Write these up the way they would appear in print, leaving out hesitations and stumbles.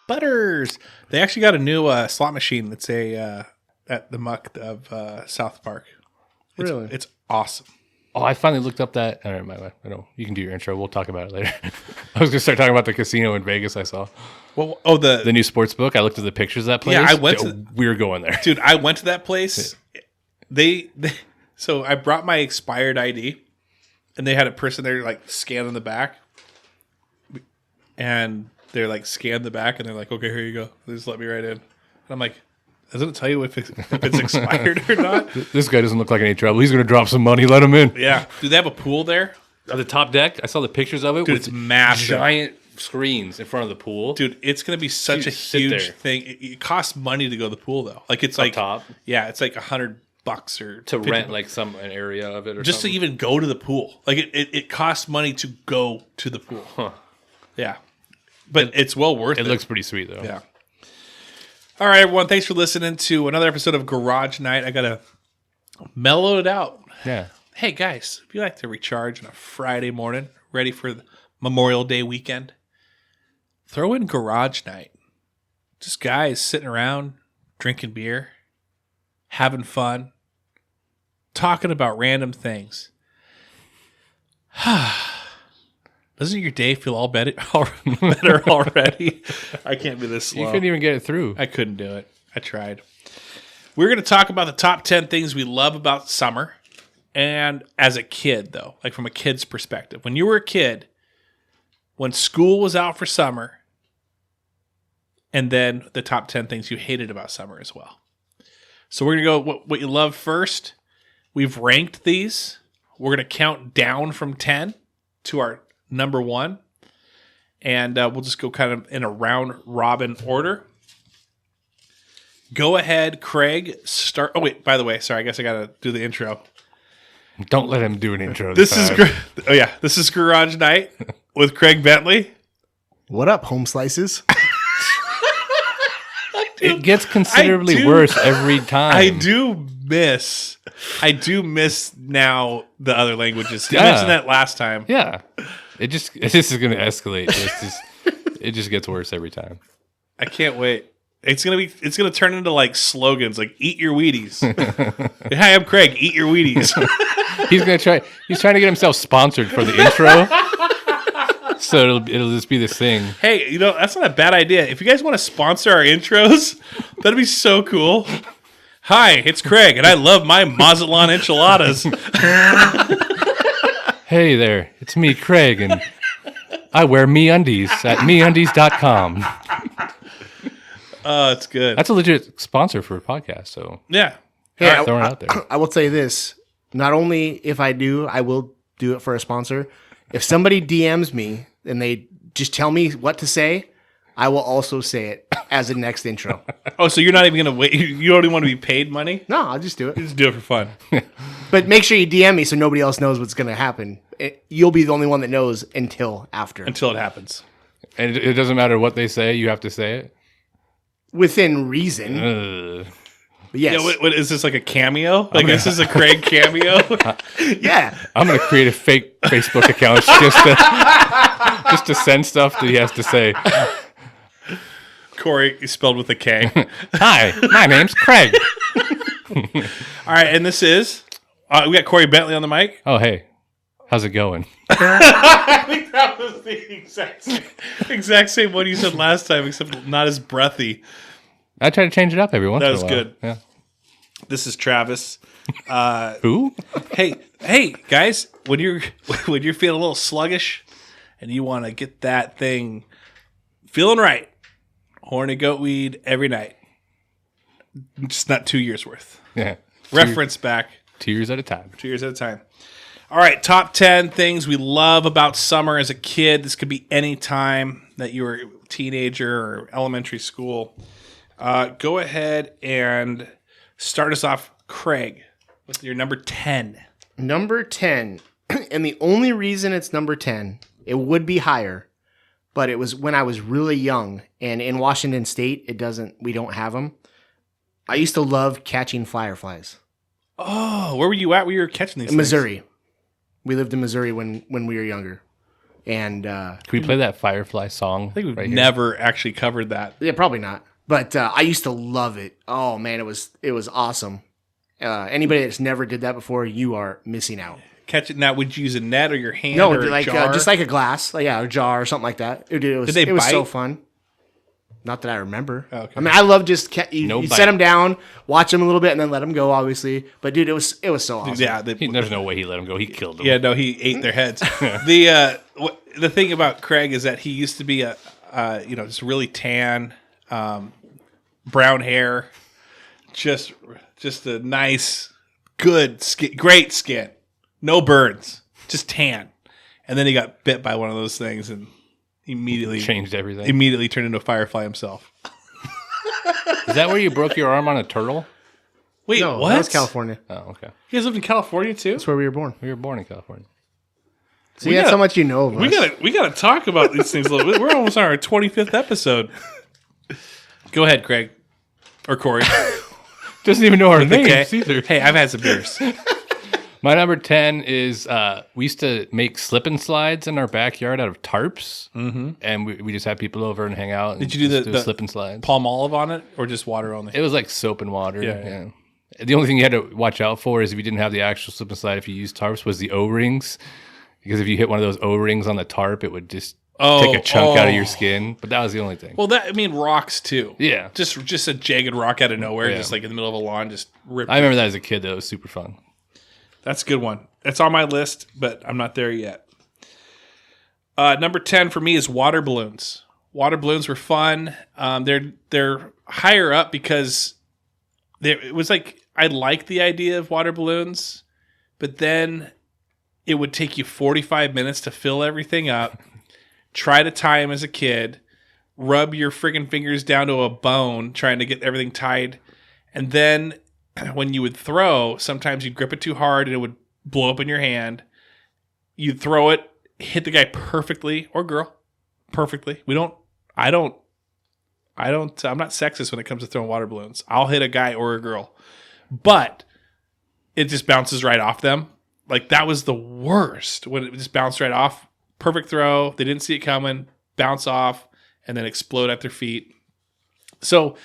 Butters. They actually got a new slot machine that's at the Muck of South Park. Really? It's awesome. Oh, I finally looked up that. I don't know. You can do your intro. We'll talk about it later. I was going to start talking about the casino in Vegas I saw. Well, the new sports book. I looked at the pictures of that place. Yeah, we were going there. Dude, I went to that place. So I brought my expired ID, and they had a person there like scanning the back. And they're like, scan the back, and they're like, okay, here you go. They just let me right in. And I'm like, doesn't it tell you if it's expired or not? This guy doesn't look like any trouble. He's going to drop some money. Let him in. Yeah. Do they have a pool there? On the top deck, I saw the pictures of it. Dude, with it's massive. Giant screens in front of the pool. Dude, it's going to be such a huge thing. It costs money to go to the pool, though. Like, it's up like, top? Yeah, it's like $100 or to rent $50. like an area of it or just something. to even go to the pool. Like, it costs money to go to the pool. Huh. Yeah. But it's well worth it. It looks pretty sweet, though. Yeah. All right, everyone. Thanks for listening to another episode of Garage Night. I got to mellow it out. Yeah. Hey, guys, if you like to recharge on a Friday morning, ready for the Memorial Day weekend, throw in Garage Night. Just guys sitting around, drinking beer, having fun, talking about random things. Doesn't your day feel all better already? I can't be this slow. You couldn't even get it through. I couldn't do it. I tried. We're going to talk about the top 10 things we love about summer. And as a kid, though, like from a kid's perspective. When you were a kid, when school was out for summer, and then the top 10 things you hated about summer as well. So we're going to go what you love first. We've ranked these. We're going to count down from 10 to our number 1. And we'll just go kind of in a round robin order. Go ahead, Craig. Start. Oh, wait, by the way, sorry, I guess I got to do the intro. Don't let him do an intro. This is Garage Night with Craig Bentley. What up, home slices? It gets considerably worse every time. I do miss now the other languages. You mentioned that last time. Yeah. This is going to escalate. It just gets worse every time. I can't wait. It's gonna turn into like slogans like "Eat your Wheaties." Hi, I'm Craig. Eat your Wheaties. He's trying to get himself sponsored for the intro. So it'll just be this thing. Hey, that's not a bad idea. If you guys want to sponsor our intros, that'd be so cool. Hi, it's Craig, and I love my Mazatlan enchiladas. Hey there, it's me, Craig, and I wear MeUndies at MeUndies.com. Oh, it's good. That's a legit sponsor for a podcast, so yeah. Hey, throwing it out there. I will say this. Not only if I do, I will do it for a sponsor. If somebody DMs me and they just tell me what to say, I will also say it as a next intro. Oh, so you're not even going to wait? You don't even want to be paid money? No, I'll just do it. You just do it for fun. But make sure you DM me so nobody else knows what's going to happen. You'll be the only one that knows until after. Until it happens. And it doesn't matter what they say, you have to say it? Within reason. Yes. Yeah, what is this, like a cameo? Like this is a Craig cameo? Yeah. I'm going to create a fake Facebook account just to send stuff that he has to say. Corey spelled with a K. Hi, my name's Craig. All right, and this is... we got Corey Bentley on the mic. Oh, hey. How's it going? I think that was the exact same one you said last time, except not as breathy. I try to change it up every once in a while. That was good. Yeah. This is Travis. Who? Hey, guys! When you're feeling a little sluggish and you want to get that thing feeling right, horny goat weed every night. Just not 2 years worth. Yeah. Reference back 2 years at a time. 2 years at a time. All right, top 10 things we love about summer as a kid. This could be any time that you were a teenager or elementary school. Go ahead and start us off, Craig, with your number 10. Number 10. And the only reason it's number 10, it would be higher, but it was when I was really young. And in Washington State, we don't have them. I used to love catching fireflies. Oh, where were you at when you were catching these In Missouri. We lived in Missouri when we were younger. And Can we play that Firefly song? I think we've right here? never actually covered that. yeah, probably not. But I used to love it. Oh man, it was awesome. Anybody that's never did that before, you are missing out. Catch it now. Would you use a net or your hand No, or a like jar? just like a glass, like a jar or something like that. Dude, it was Did they it was so bite? fun. Not that I remember. Okay. I mean, I love just you No set bite. them down, watch them a little bit, and then let them go. Obviously, but dude, it was so awesome. yeah, There's no way he let him go. He killed him. yeah. No, he ate their heads. The thing about Craig is that he used to be a just really tan, brown hair, just a nice, good skin, great skin, no burns, just tan. And then he got bit by one of those things and immediately Changed everything. Immediately turned into a firefly himself. Is that where you broke your arm on a turtle? Wait, No, what? that was California. Oh, okay. You guys lived in California too? That's where we were born. We were born in California. See, that's how much you know of us. We gotta talk about these things a little bit. We're almost on our 25th episode. Go ahead, Craig. Or Corey. Doesn't even know our names Okay. either. Hey, I've had some beers. My number 10 is we used to make slip and slides in our backyard out of tarps. Mm-hmm. And we just have people over and hang out. And Did you do just the slip and slides? Palm olive on it or just water only? It was like soap and water. Yeah. The only thing you had to watch out for is if you didn't have the actual slip and slide, if you used tarps, was the O-rings. Because if you hit one of those O-rings on the tarp, it would just take a chunk out of your skin. But that was the only thing. Well, rocks too. Yeah. Just a jagged rock out of nowhere, Yeah. just like in the middle of a lawn, just ripped. I remember that as a kid, though. It was super fun. That's a good one. It's on my list, but I'm not there yet. Number 10 for me is water balloons. Water balloons were fun. They're higher up because it was like I liked the idea of water balloons, but then it would take you 45 minutes to fill everything up. Try to tie them as a kid. Rub your friggin' fingers down to a bone trying to get everything tied, and then when you would throw, sometimes you'd grip it too hard and it would blow up in your hand. You'd throw it, hit the guy perfectly, or girl, perfectly. I'm not sexist when it comes to throwing water balloons. I'll hit a guy or a girl, but it just bounces right off them. Like that was the worst when it just bounced right off. Perfect throw. They didn't see it coming, bounce off, and then explode at their feet. So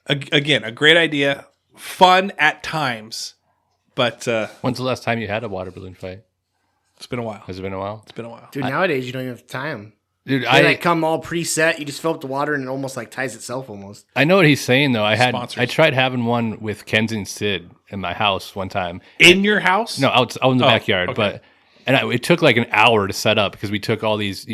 again, a great idea. Fun at times, but When's the last time you had a water balloon fight? it's been a while. Has it been a while? It's been a while. Dude, nowadays you don't even have time. Dude, They like come all preset. You just fill up the water and it almost like ties itself almost. I know what he's saying, though. I Sponsors. tried having one with Kenzie and Sid in my house one time. In your house? No, out in the backyard. okay. It took like an hour to set up because we took all these,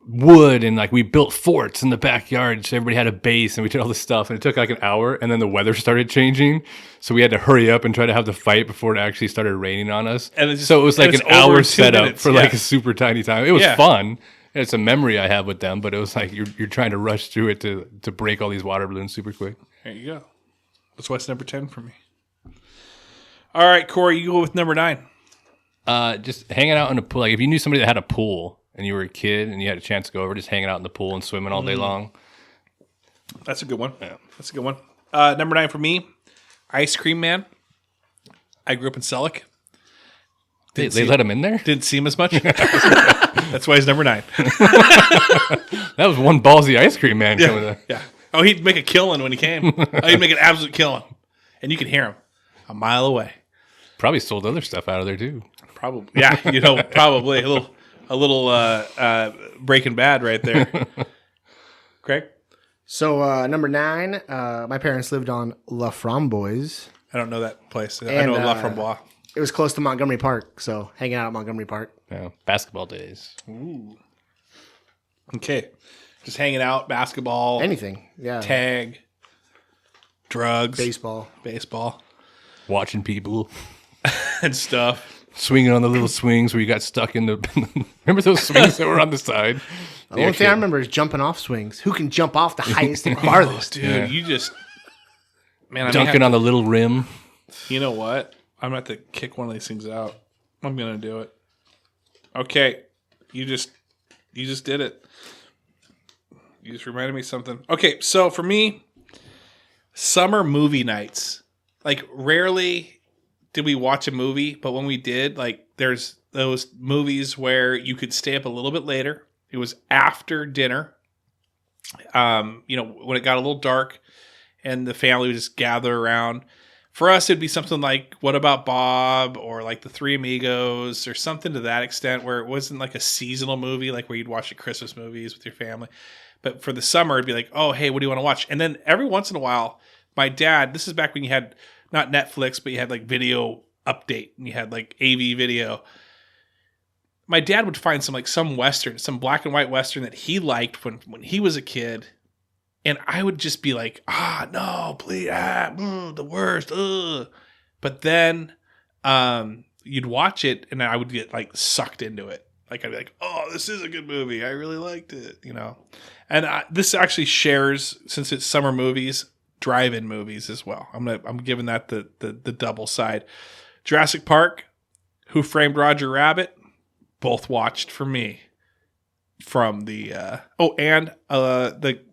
wood and like we built forts in the backyard. So everybody had a base and we did all this stuff. And it took like an hour and then the weather started changing. So we had to hurry up and try to have the fight before it actually started raining on us. And it so it was like an over hour 2 setup minutes, for like a super tiny time. It was Yeah. fun. It's a memory I have with them, but it was like you're trying to rush through it to break all these water balloons super quick. There you go. That's why it's number 10 for me. All right, Corey, you go with number 9. Just hanging out in a pool. Like if you knew somebody that had a pool and you were a kid and you had a chance to go over, just hanging out in the pool and swimming all day long. That's a good one. Yeah. That's a good one. Number 9 for me, Ice Cream Man. I grew up in Selleck. They let him in there? Didn't see him as much. That's why he's number 9. That was one ballsy ice cream man coming there. Yeah. Oh, he'd make a killing when he came. He'd make an absolute killing. And you could hear him a mile away. Probably sold other stuff out of there too. Probably. Yeah, probably. A little Breaking Bad right there. Craig? So number 9, my parents lived on La Framboise. I don't know that place. I And, know La Framboise. It was close to Montgomery Park, so hanging out at Montgomery Park. Yeah, basketball days. Ooh. Okay. Just hanging out, basketball, Anything, yeah. tag, drugs, Baseball. Watching people and stuff. swinging on the little swings where you got stuck in the. Remember those swings that were on the side? The only thing I remember is jumping off swings. Who can jump off the highest and farthest? Dude, Yeah. you just... Man, I may Dunking on the little rim. You know what? I'm going to have to kick one of these things out. I'm going to do it. Okay. You just did it. You just reminded me of something. Okay, so for me, summer movie nights. Like, rarely did we watch a movie, but when we did, like there's those movies where you could stay up a little bit later. It was after dinner. When it got a little dark and the family would just gather around. For us, it'd be something like What About Bob or like The Three Amigos or something to that extent where it wasn't like a seasonal movie, like where you'd watch the Christmas movies with your family. But for the summer, it'd be like, oh, hey, what do you want to watch? And then every once in a while, my dad, this is back when you had not Netflix, but you had like Video Update and you had like AV Video. My dad would find some Western, some black and white Western that he liked when he was a kid. And I would just be like, no, please, the worst. But then you'd watch it and I would get like sucked into it. Like I'd be like, oh, this is a good movie. I really liked it, And this actually shares, since it's summer movies, drive-in movies as well. I'm giving that the double side. Jurassic Park, Who Framed Roger Rabbit, both watched for me from the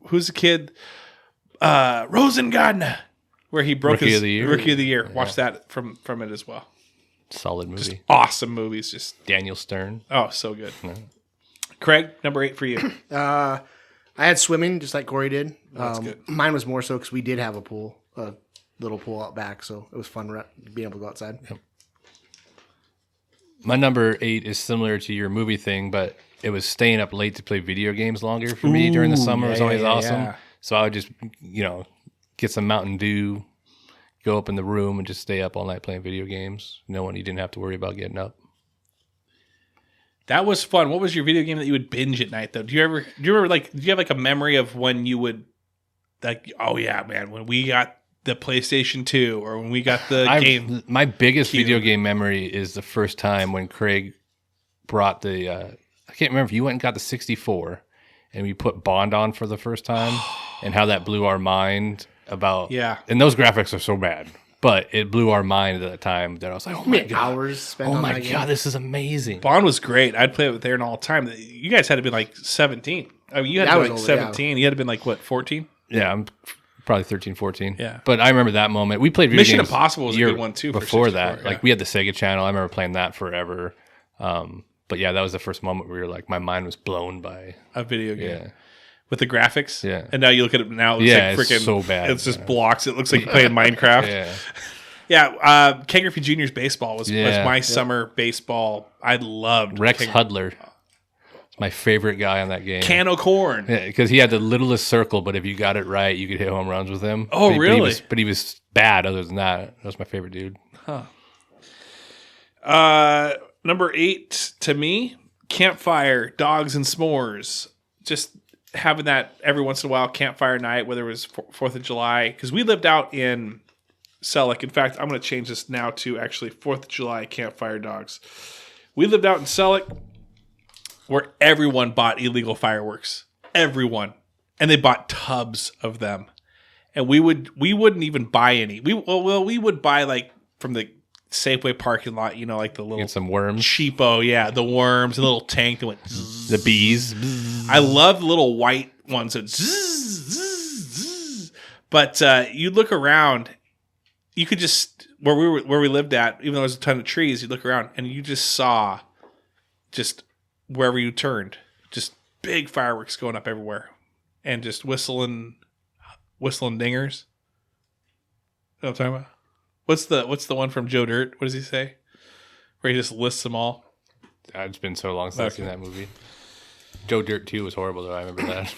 who's the kid? Rosengardner, where he broke Rookie his of the Year. Rookie of the Year. Watch that from it as well. Solid movie. Just awesome movies. Just Daniel Stern. oh, so good. Yeah. Craig, number 8 for you. I had swimming just like Corey did. That's good. Mine was more so because we did have a little pool out back, so it was fun being able to go outside. Yep. My number 8 is similar to your movie thing, but it was staying up late to play video games longer for me during the summer. It was always awesome. Yeah. So I would just, get some Mountain Dew, go up in the room and just stay up all night playing video games. You didn't have to worry about getting up. That was fun. What was your video game that you would binge at night, though? Do you have like a memory of when you would, like, oh yeah, man, when we got the PlayStation 2 or when we got the game? My biggest Cube. video game memory is the first time when Craig brought the, I can't remember if you went and got the 64 and we put Bond on for the first time and how that blew our mind about, and those graphics are so bad. But it blew our mind at that time that I was like, oh my God. Hours spent Oh on my that God, game. this is amazing. Bond was great. I'd play it with Aaron all the time. You guys had to be like 17. I mean, you had to be like 17. You had to been like, what, 14? Yeah, I'm probably 13, 14. Yeah. But I remember that moment. We played video Mission games Impossible was a year good one, too, for Before 64, that, yeah. like we had the Sega channel. I remember playing that forever. But yeah, that was the first moment where my mind was blown by A video game. Yeah. With the graphics? Yeah. And now you look at it now, it's Yeah, like it's freaking, so bad. It's just blocks. It looks like you're playing Minecraft. Yeah. Yeah, Ken Griffey Jr.'s baseball was Yeah. my summer baseball. I loved Rex Ken- Hudler. My favorite guy on that game. Can of corn. Yeah, because he had the littlest circle, but if you got it right, you could hit home runs with him. Oh, But really? But he was bad other than that. That was my favorite dude. Number 8 to me, campfire, dogs and s'mores. Just having that every once in a while, campfire night, whether it was 4th of July. Because we lived out in Selleck. In fact, I'm going to change this now to actually 4th of July campfire dogs. We lived out in Selleck where everyone bought illegal fireworks. Everyone. And they bought tubs of them. And we wouldn't even buy any. We would buy like from the Safeway parking lot, like the little Get some worms. cheapo, yeah, the worms, the little tank that went zzz. The bees. I love the little white ones that zzz, zzz, zzz. But you look around, you could just where we lived at, even though there was a ton of trees, you look around and you just saw just wherever you turned, just big fireworks going up everywhere. And just whistling dingers. You know what I'm talking about? What's the one from Joe Dirt? What does he say? Where he just lists them all. It's been so long since I've seen that movie. Joe Dirt 2 was horrible, though. I remember that.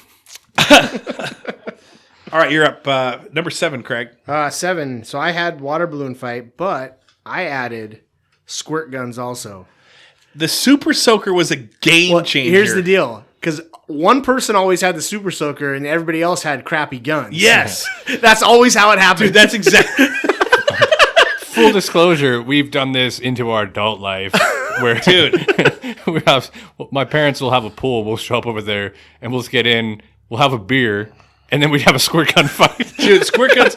All right, you're up. Number 7, Craig. 7. So I had water balloon fight, but I added squirt guns also. The Super Soaker was a game changer. Here's the deal. Because one person always had the super soaker and everybody else had crappy guns. Yes. That's always how it happened. Dude, that's exactly... Full disclosure, we've done this into our adult life. Where, Dude. My parents will have a pool. We'll show up over there and we'll just get in. We'll have a beer. And then we'd have a squirt gun fight. Dude, squirt guns.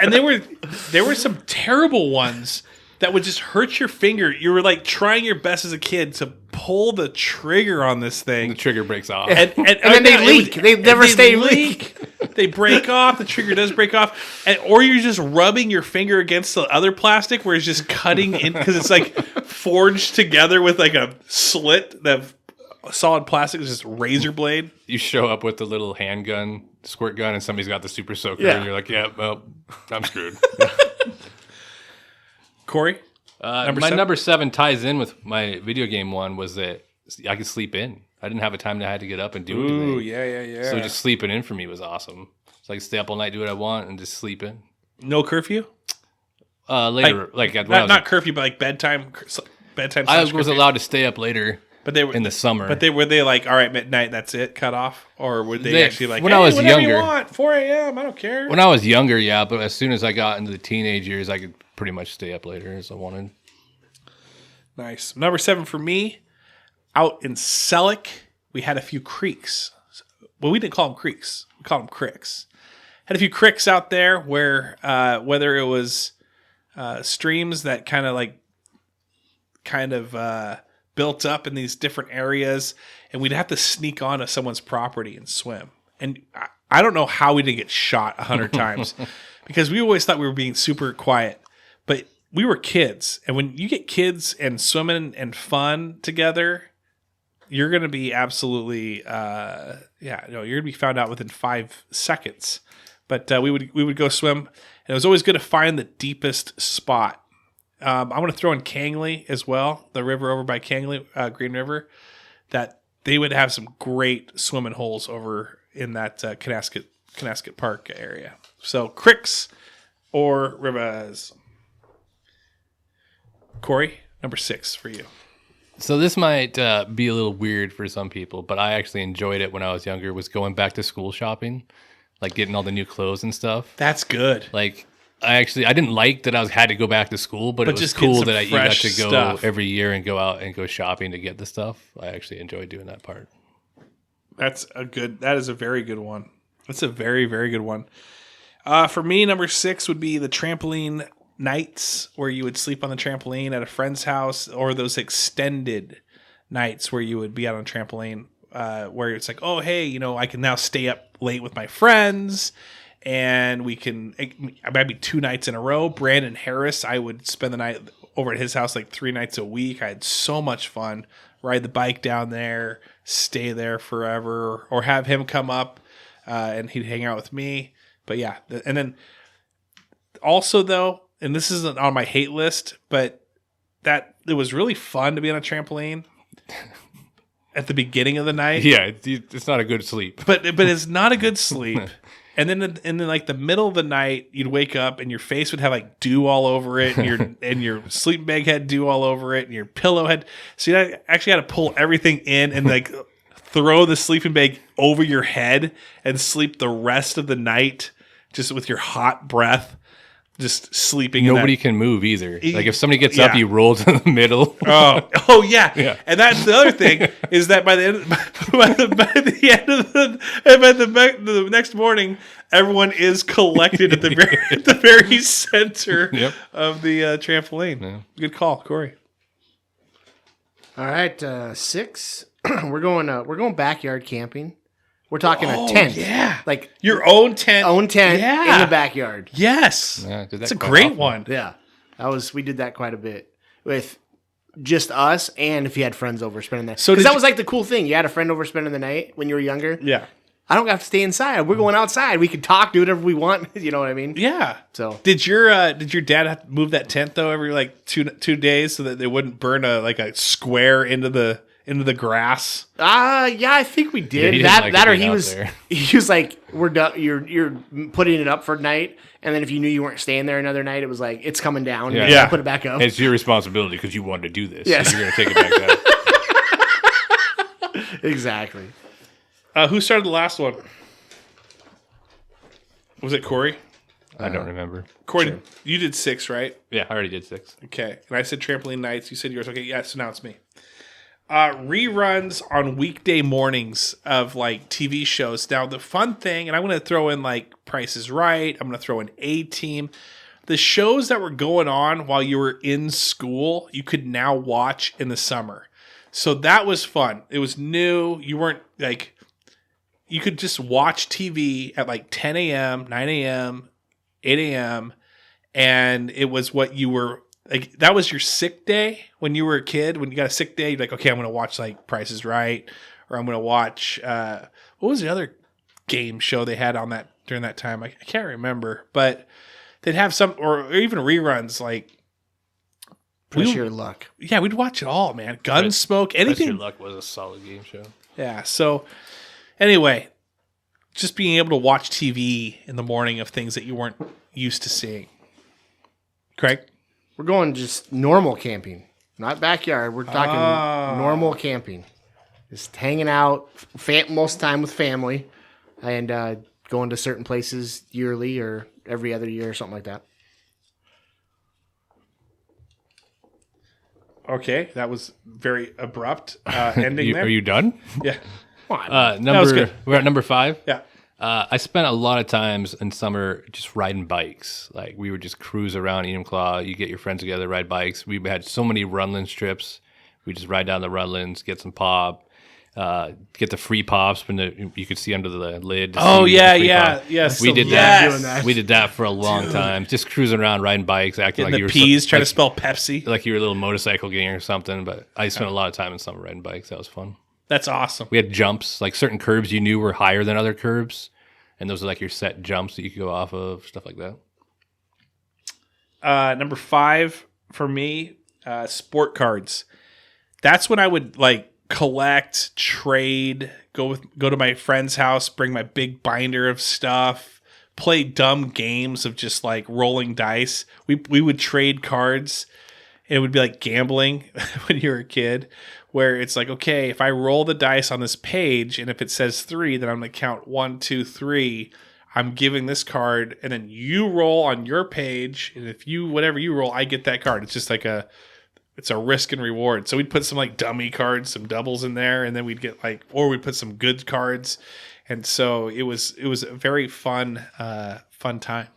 And there were some terrible ones that would just hurt your finger. You were like trying your best as a kid to pull the trigger on this thing. The trigger breaks off. And then they leak. They never stay leak. They break off. The trigger does break off. Or you're just rubbing your finger against the other plastic where it's just cutting in because it's like forged together with like a slit. That solid plastic is just razor blade. You show up with the little handgun, squirt gun, and somebody's got the super soaker. Yeah. And you're like, yeah, well, I'm screwed. Corey? Number 7 ties in with my video game one was that I could sleep in. I didn't have a time that I had to get up and do anything. Ooh, yeah. So just sleeping in for me was awesome. So I could stay up all night, do what I want, and just sleep in. No curfew? Later, not curfew, but like bedtime. I was allowed to stay up later, but they were in the summer. But were they like, all right, midnight, that's it, cut off, or would they actually like, when hey, I was whatever younger, you want, 4 a.m. I don't care. When I was younger, yeah, but as soon as I got into the teenage years, I could pretty much stay up later as I wanted. Nice. Number 7 for me, out in Selleck, we had a few creeks. Well, we didn't call them creeks. We called them cricks. Had a few cricks out there where whether it was streams that kind of built up in these different areas, and we'd have to sneak onto someone's property and swim. And I don't know how we didn't get shot 100 times because we always thought we were being super quiet. But we were kids, and when you get kids and swimming and fun together, you're going to be absolutely, you're going to be found out within 5 seconds. But we would go swim, and it was always good to find the deepest spot. I'm going to throw in Kangley as well, the river over by Kangley, Green River, that they would have some great swimming holes over in that Canasket Park area. So cricks or rivers. Corey, number 6 for you. So this might be a little weird for some people, but I actually enjoyed it when I was younger, was going back to school shopping, like getting all the new clothes and stuff. That's good. Like I didn't like that I had to go back to school, but it was just cool getting that you got to go stuff every year and go out and go shopping to get the stuff. I actually enjoyed doing that part. That is a very good one. That's a very, very good one. For me, number 6 would be the trampoline nights where you would sleep on the trampoline at a friend's house, or those extended nights where you would be out on a trampoline, where it's like, oh, hey, I can now stay up late with my friends, and it might be 2 nights in a row. Brandon Harris, I would spend the night over at his house like 3 nights a week. I had so much fun. Ride the bike down there, stay there forever, or have him come up and he'd hang out with me. But yeah, and then also though, and this isn't on my hate list, but that it was really fun to be on a trampoline at the beginning of the night. Yeah, it's not a good sleep. But it's not a good sleep. And then like the middle of the night, you'd wake up and your face would have like dew all over it, and your sleeping bag had dew all over it, and your pillow had. So you actually had to pull everything in and like throw the sleeping bag over your head and sleep the rest of the night just with your hot breath. Just sleeping. Nobody can move either. Like if somebody gets up, you roll to the middle. Oh yeah. And that's the other thing is that by the next morning, everyone is collected at the very center of the trampoline. Yeah. Good call, Corey. All right, 6. We're going backyard camping. We're talking a tent. Yeah. Like your own tent. in the backyard. Yes. Yeah, that's a great one. Yeah. We did that quite a bit with just us, and if you had friends over spending that. So that was like the cool thing. You had a friend over spending the night when you were younger. Yeah. I don't have to stay inside. We're going outside. We can talk, do whatever we want. You know what I mean? Yeah. So did your dad have to move that tent though every like two days so that they wouldn't burn a square into the grass? Yeah, I think we did. Yeah, he was like, we're done. You're putting it up for night, and then if you knew you weren't staying there another night, it was like it's coming down. Yeah, you gotta put it back up. It's your responsibility because you wanted to do this. Yes. So you're gonna take it back down. Exactly. Who started the last one? Was it Corey? I don't remember. Corey, Sure. You did 6, right? Yeah, I already did 6. Okay. And I said trampoline nights. You said yours. Okay, yeah, so now it's me. Reruns on weekday mornings of like TV shows. Now, the fun thing, and I'm going to throw in like Price is Right. I'm going to throw in A-Team. the shows that were going on while you were in school, you could now watch in the summer. So that was fun. It was new. You weren't like, you could just watch TV at like 10 a.m., 9 a.m., 8 a.m. And it was what you were like, that was your sick day when you were a kid. When you got a sick day, you're like, okay, I'm going to watch like Price is Right, or I'm going to watch, what was the other game show they had on that during that time? I can't remember, but they'd have some, or even reruns like, Press Your Luck. yeah, we'd watch it all, man. Gunsmoke, anything. Your Luck was a solid game show. Yeah. So anyway, just being able to watch TV in the morning of things that you weren't used to seeing. Craig? We're going just normal camping, not backyard. We're talking normal camping. Just hanging out most of the time with family and going to certain places yearly or every other year or something like that. Okay, that was very abrupt ending there. Are you done? Yeah. Number, was good. We're at number 5. Yeah. I spent a lot of times in summer just riding bikes. Like we would just cruise around Enumclaw. You get your friends together, ride bikes. We had so many Runlands trips. We just ride down the Runlands, get some pop, get the free pops when you could see under the lid. Oh see yeah, the free yeah, pop. yes. We did yes. that. We did that for a long time. Just cruising around, riding bikes, acting Getting like you the were P's, trying to spell Pepsi. like you were a little motorcycle gang or something. But I spent a lot of time in summer riding bikes. That was fun. That's awesome. We had jumps, like certain curbs you knew were higher than other curbs. And those are like your set jumps that you could go off of, stuff like that. Number 5 for me, sport cards. That's when I would like collect, trade, go to my friend's house, bring my big binder of stuff, play dumb games of just like rolling dice. We would trade cards. It would be like gambling when you were a kid, where it's like, okay, if I roll the dice on this page and if it says 3, then I'm going to count 1, 2, 3. I'm giving this card, and then you roll on your page, and if you, whatever you roll, I get that card. It's just like it's a risk and reward. So we'd put some like dummy cards, some doubles in there, and then we'd get like, or we'd put some good cards. And so it was a very fun time.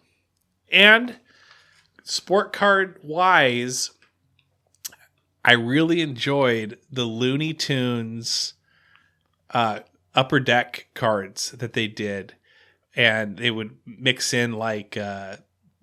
And sport card wise, I really enjoyed the Looney Tunes Upper Deck cards that they did. And they would mix in like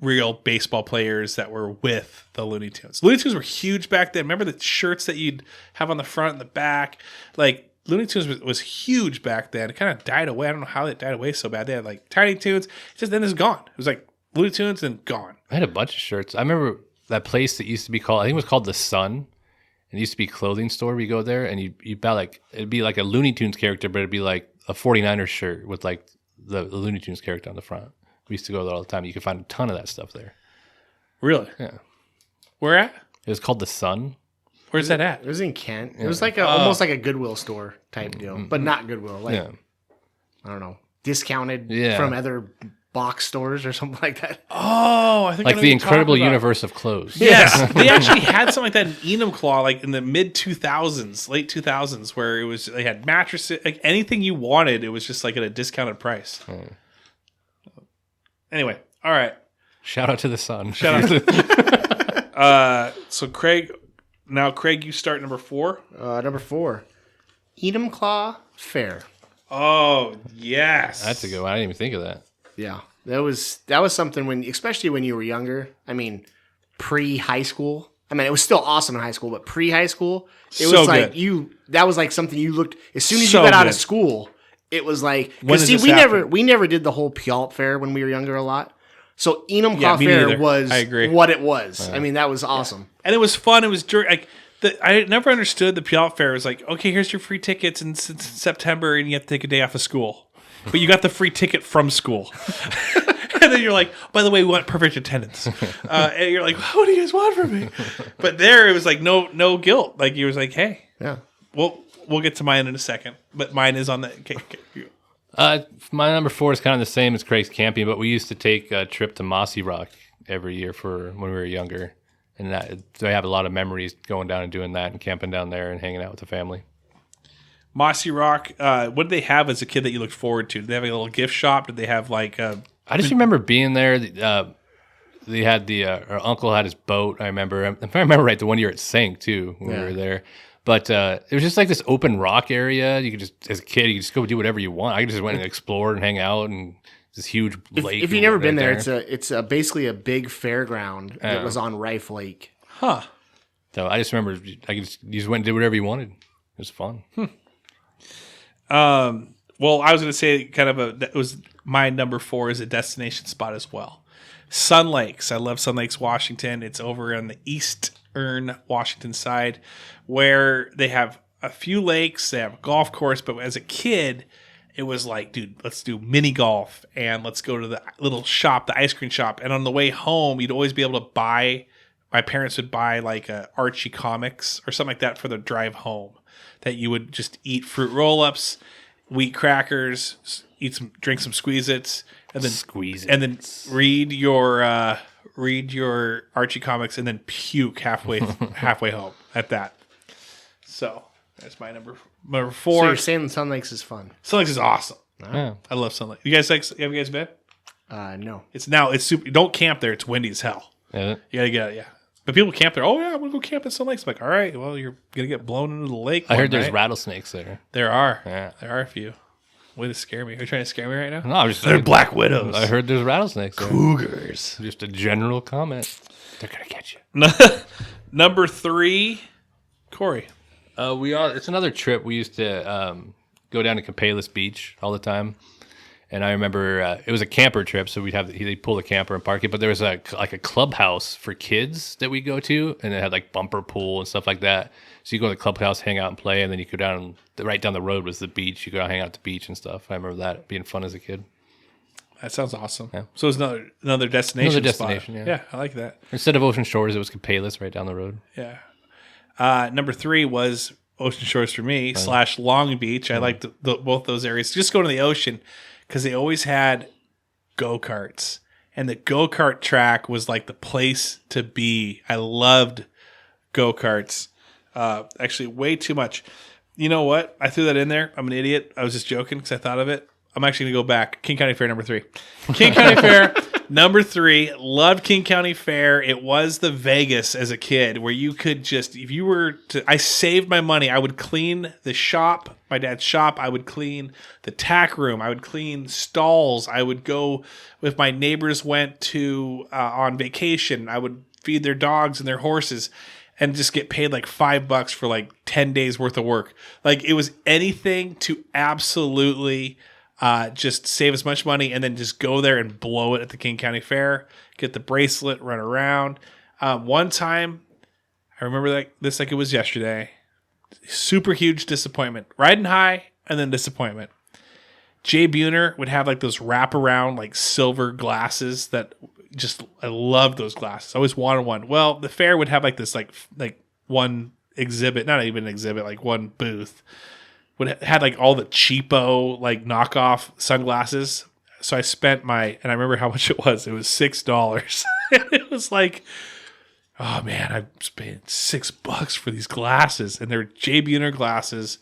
real baseball players that were with the Looney Tunes. Looney Tunes were huge back then. Remember the shirts that you'd have on the front and the back? Like Looney Tunes was huge back then. It kind of died away. I don't know how it died away so bad. They had like Tiny Toons. Then it's gone. It was like Looney Tunes and gone. I had a bunch of shirts. I remember that place that used to be called, I think it was called The Sun. It used to be a clothing store. We go there and you buy like, it'd be like a Looney Tunes character, but it'd be like a 49ers shirt with like the Looney Tunes character on the front. We used to go there all the time. You could find a ton of that stuff there. Really? Yeah. Where at? It was called The Sun. Where's that at? It was in Kent. It was like almost like a Goodwill store type deal, but not Goodwill. Like, I don't know, discounted from other box stores or something like that. Oh, I think like the incredible universe of clothes. Yes, they actually had something like that in Enumclaw, like in the mid 2000s, late 2000s, where it was they had mattresses, like anything you wanted. It was just like at a discounted price. Anyway, all right. Shout out to The Sun. Shout out. So Craig, you start number 4. Number 4, Enumclaw Fair. Oh yes, That's a good one. I didn't even think of that. Yeah, that was something when, especially when you were younger. I mean, pre-high school. I mean, it was still awesome in high school, but pre-high school, it was like that was like something you looked as soon as you got out of school. It was like, because see, we never did the whole Puyallup Fair when we were younger a lot. So Enumclaw Fair was what it was. I mean, that was awesome, and it was fun. It was during like. I never understood the Puyallup Fair. It was like, okay, here's your free tickets in September, and you have to take a day off of school. But you got the free ticket from school. And then you're like, by the way, we want perfect attendance. And you're like, what do you guys want from me? But there, it was like no guilt. Like, you was like, hey, we'll get to mine in a second. But mine is on the... My number 4 is kind of the same as Craig's camping, but we used to take a trip to Mossy Rock every year for when we were younger. And so I have a lot of memories going down and doing that and camping down there and hanging out with the family. Mossy Rock, what did they have as a kid that you looked forward to? Did they have a little gift shop? Did they have like I just remember being there. they had our uncle had his boat. I remember, if I remember right, the one year it sank too when we were there. But it was just like this open rock area. You could just, as a kid, you could just go do whatever you want. I just went and explored and hang out and this huge lake. If you've never been there, it's basically a big fairground that was on Rife Lake. Huh. So I just remember you just went and did whatever you wanted. It was fun. Well, I was going to say that was my number 4 is a destination spot as well. Sun Lakes. I love Sun Lakes, Washington. It's over on the eastern Washington side where they have a few lakes. They have a golf course. But as a kid, it was like, dude, let's do mini golf and let's go to the little shop, the ice cream shop. And on the way home, you'd always be able to buy, my parents would buy like Archie comics or something like that for the drive home that you would just eat fruit roll-ups, wheat crackers, drink some Squeeze-Its, and then read your Archie comics, and then puke halfway home at that. So that's my number 4. So you're saying Sun Lakes is fun? Sun Lakes is awesome. Yeah. I love Sun Lakes. Have you guys been? No. It's super. Don't camp there. It's windy as hell. Yeah. You gotta get it. Yeah. But people camp there. Oh yeah, I'm gonna go camp in Sun Lakes. I'm like, all right, well, you're gonna get blown into the lake. I heard there's night. rattlesnakes there. There are. Yeah. There are a few. Way to scare me. Are you trying to scare me right now? No, I'm just They're black widows. I heard there's rattlesnakes there. Cougars. Just a general comment. They're gonna catch you. Number 3, Corey. It's another trip. We used to go down to Capellas Beach all the time. And I remember it was a camper trip, so they'd pull the camper and park it. But there was a clubhouse for kids that we go to, and it had like bumper pool and stuff like that. So you go to the clubhouse, hang out and play, and then you go down. Right down the road was the beach. You go out, hang out at the beach and stuff. I remember that being fun as a kid. That sounds awesome. Yeah. So it's another destination. Another destination. Spot. Yeah, I like that. Instead of Ocean Shores, it was Capellas right down the road. Yeah. Number 3 was Ocean Shores for me / Long Beach. I liked both those areas. Just go to the ocean. Because they always had go-karts. And the go-kart track was like the place to be. I loved go-karts. Actually, way too much. You know what? I threw that in there. I'm an idiot. I was just joking because I thought of it. I'm actually going to go back. King County Fair, number 3. King County Fair, number 3. Loved King County Fair. It was the Vegas as a kid where you could just, if you were to, I saved my money. I would clean the shop, my dad's shop. I would clean the tack room. I would clean stalls. I would go, if my neighbors went to on vacation, I would feed their dogs and their horses and just get paid like $5 for like 10 days worth of work. Like it was anything to absolutely just save as much money and then just go there and blow it at the King County Fair, get the bracelet, run around. One time, I remember this like it was yesterday, super huge disappointment. Riding high and then disappointment. Jay Buhner would have like those wraparound like silver glasses that I loved those glasses. I always wanted one. Well, the fair would have like this like one exhibit, not even an exhibit, like one booth. Had like all the cheapo like knockoff sunglasses. So I spent and I remember how much it was. It was $6. It was like, oh man, I spent $6 for these glasses, and they're Jay Buhner glasses,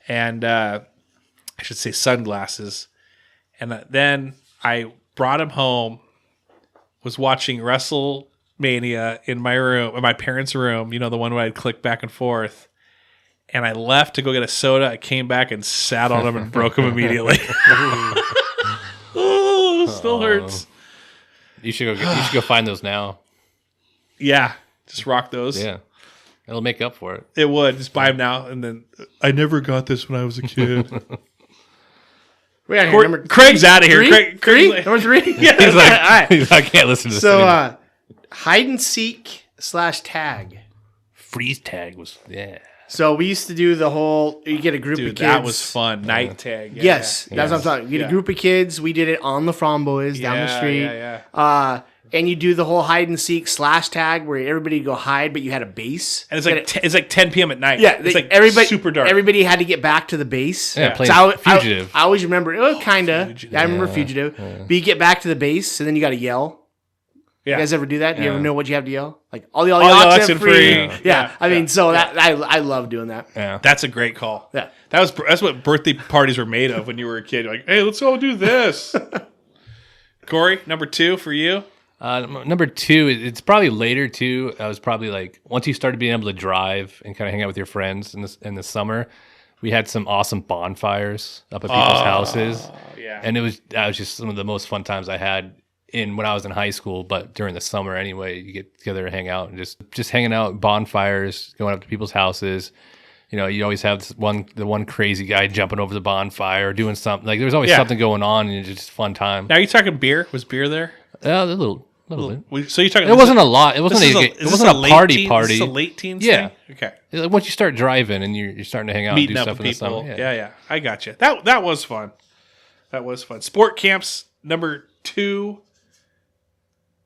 and I should say sunglasses. And then I brought them home. Was watching WrestleMania in my room, in my parents' room. You know, the one where I'd click back and forth. And I left to go get a soda. I came back and sat on them and broke them immediately. Oh, still hurts. You should go find those now. Yeah, just rock those. Yeah, it'll make up for it. It would. Just buy them now, and then I never got this when I was a kid. Craig's out of here. Craig's like, number 3. Yeah, he's like, all right. I can't listen to this. So hide and seek / tag. Freeze tag was So we used to do the whole, you get a group of kids. That was fun. Night tag. Yeah, yes, that's what I'm talking. You get a group of kids. We did it on the Framboys down the street. Yeah. And you do the whole hide and seek / tag where everybody would go hide, but you had a base. And it's like 10 p.m. at night. Yeah, it's like everybody, super dark. Everybody had to get back to the base. Yeah, playing so Fugitive. I always remember, kind of. I remember Fugitive. Yeah. But you get back to the base, and then you got to yell. Yeah. You guys ever do that? Do you ever know what you have to yell? Like, all the oxen free. Yeah. I mean, that I love doing that. Yeah. That's a great call. Yeah. That's what birthday parties were made of when you were a kid. You're like, hey, let's all do this. Corey, number 2 for you. Number two, it's probably later too. I was probably like once you started being able to drive and kind of hang out with your friends in the summer, we had some awesome bonfires up at people's houses. Yeah. And that was just some of the most fun times I had when I was in high school, but during the summer anyway, you get together and hang out and just hanging out, bonfires, going up to people's houses. You know, you always have the one crazy guy jumping over the bonfire or doing something. Like there's always something going on, and it's just a fun time. Now, are you talking beer? Was beer there? A little bit. So you're talking. It wasn't a lot. It wasn't a party. Is this a late teens Yeah. thing? Okay. Once you start driving and you're starting to hang out Meeting and do up stuff with in people. the summer. Yeah, I got you. That was fun. That was fun. Sport camps number 2.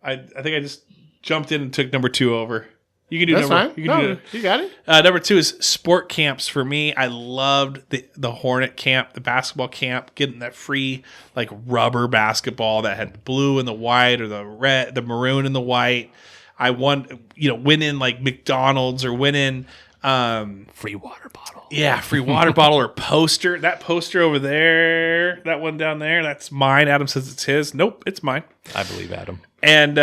I think I just jumped in and took number 2 over. You can do That's number. fine. You can do You got it. number 2 is sport camps for me. I loved the Hornet camp, the basketball camp, getting that free like rubber basketball that had the blue and the white or the red, the maroon and the white. I won in like McDonald's or win in Free water bottle. yeah, free water bottle or poster. That poster over there, that one down there, that's mine. Adam says it's his. Nope, it's mine. I believe Adam. And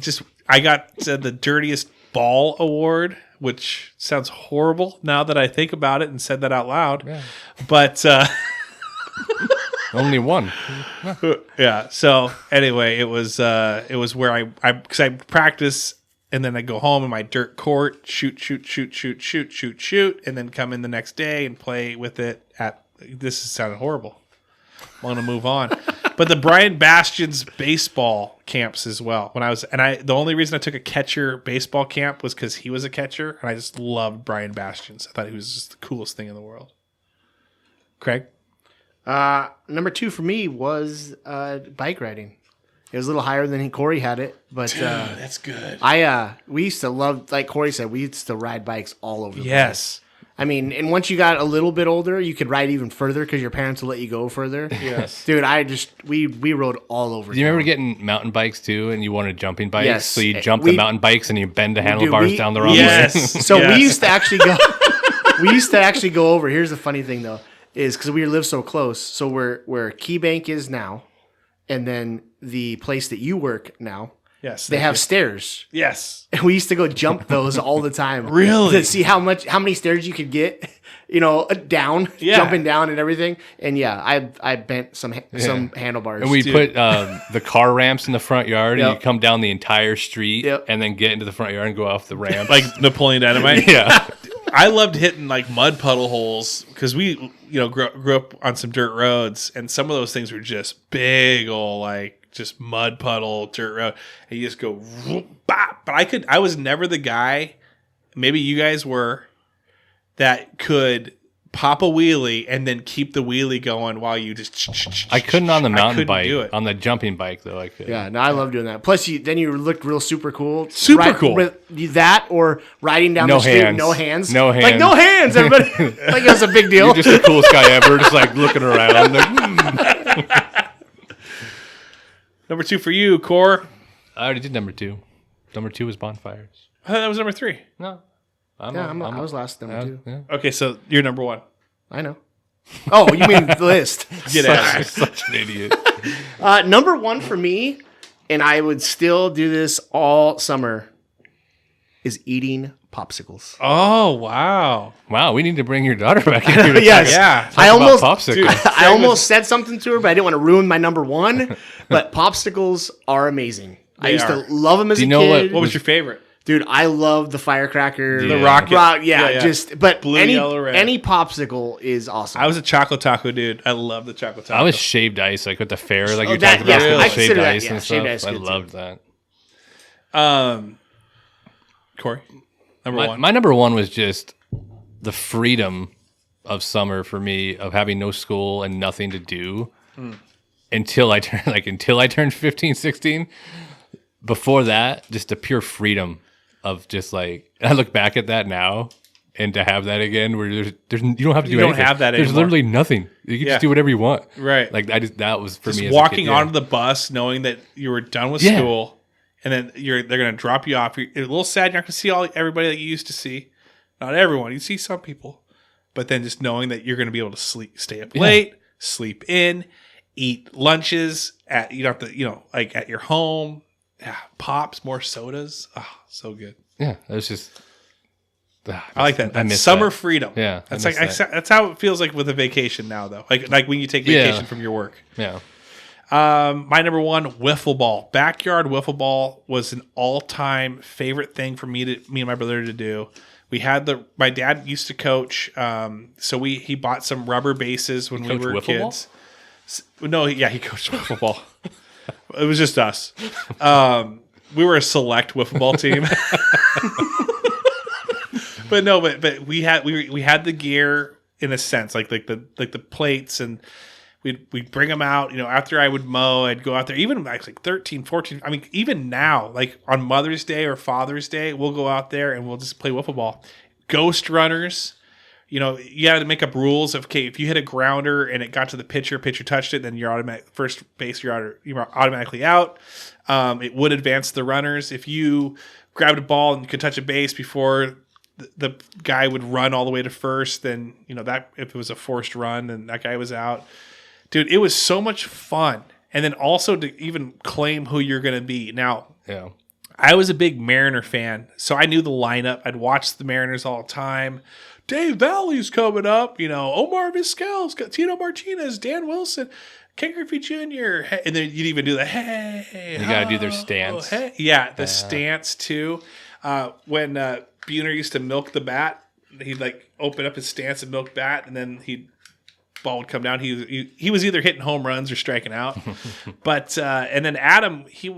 just I got the dirtiest ball award, which sounds horrible now that I think about it and said that out loud. Yeah. But Only one. yeah. So anyway, it was where I because I practice and then I go home in my dirt court, shoot, and then come in the next day and play with it. This is sounding horrible. I want to move on. But the Brian Bastian's baseball camps as well. The only reason I took a catcher baseball camp was because he was a catcher, and I just loved Brian Bastian's. I thought he was just the coolest thing in the world. Craig? Number 2 for me was bike riding. It was a little higher than Corey had it, but That's good. we used to love, like Corey said, we used to ride bikes all over the place. Yes. I mean, and once you got a little bit older, you could ride even further because your parents would let you go further. Yes. Dude, we rode all over. Do you remember getting mountain bikes too, and you wanted jumping bikes? Yes. So you jump the mountain bikes and you bend the handlebars down the wrong Yes. way. So Yes. we used to actually go. We used to actually go over. Here's the funny thing though, is because we live so close. So where Key Bank is now, and then the place that you work now, Yes. they have stairs. Yes. And we used to go jump those all the time. Really? To see how many stairs you could get, down, jumping down and everything. And yeah, I bent some handlebars. And we put the car ramps in the front yard, and you come down the entire street, Yep. and then get into the front yard and go off the ramp. Like Napoleon Dynamite. yeah, I loved hitting like mud puddle holes because we, grew up on some dirt roads, and some of those things were just big old like just mud puddle dirt road, and you just go whoop, bop. But I was never the guy. Maybe you guys were that could pop a wheelie and then keep the wheelie going while you just. I couldn't on the mountain couldn't bike. do it. On the jumping bike though, I could. Yeah, no, I love doing that. Plus, then you looked real super cool. Super cool. That or riding down No the street, hands. no hands, No like hands. no hands. Everybody, like it was a big deal. You're just the coolest guy ever, just like looking around. Like, Number 2 for you, Core. I already did number 2. Number 2 was bonfires. I thought that was number 3. No, I was last number 2. Yeah. Okay, so you're number 1. I know. Oh, you mean the list? Get out. Such an idiot. Number 1 for me, and I would still do this all summer, is eating popsicles. Oh wow! Wow, we need to bring your daughter back in here. To Yes. Yeah. I talk about almost, popsicles. Dude. I almost said something to her, but I didn't want to ruin my number 1. But popsicles are amazing. I They used are. to love them as Do a you know kid. What was your favorite? Dude, I love the firecracker, The rocket. Yeah. just but Blue, any yellow, red. any popsicle is awesome. I was a chocolate taco dude. I love the chocolate taco. I was shaved ice, like with the fair, like Oh, you that- talked about, yeah, with I shaved consider that, ice yeah, and shaved stuff. ice I good, too. loved that. Corey, number 1. My number 1 was just the freedom of summer for me, of having no school and nothing to do until I turned 15, 16. Before that, just the pure freedom of just like, I look back at that now, and to have that again, where there's you don't have to do You don't anything. have that There's anymore. literally nothing. You can Yeah. just do whatever you want. Right. Like that was for Just me. As walking a kid, yeah. onto the bus, knowing that you were done with Yeah. school, and then they're going to drop you off. You're a little sad. You're not going to see everybody that you used to see. Not everyone. You see some people, but then just knowing that you're going to be able to stay up late, sleep in, eat lunches at like at your home. Yeah, pops, more sodas. Oh, so good. Yeah, it was just. I like that. I miss summer that. freedom. Yeah, that's that's how it feels like with a vacation now, though. Like when you take vacation from your work. Yeah. My number one, wiffle ball. Backyard wiffle ball was an all-time favorite thing for me and my brother to do. We had my dad used to coach, so he bought some rubber bases when we were kids. No, yeah, he coached wiffle ball. It was just us. We were a select wiffle ball team. But we had the gear in a sense, like the plates, and we'd bring them out. After I would mow, I'd go out there. Even like 13, 14. I mean, even now, like on Mother's Day or Father's Day, we'll go out there and we'll just play wiffle ball. Ghost runners. You had to make up rules of, okay, if you hit a grounder and it got to the pitcher touched it, then you're automatic first base. You're automatically out. It would advance the runners if you grabbed a ball and you could touch a base before the guy would run all the way to first. Then that if it was a forced run, then that guy was out. Dude, it was so much fun, and then also to even claim who you're going to be. Now, yeah. I was a big Mariner fan, so I knew the lineup. I'd watch the Mariners all the time. Dave Valley's coming up. Omar Vizquel's got Tino Martinez, Dan Wilson, Ken Griffey Jr. And then you'd even do the hey. You got to do their stance. Hey. Yeah, the stance too. When Buhner used to milk the bat, he'd like open up his stance and milk bat, and then ball would come down. He was either hitting home runs or striking out. But and then Adam, he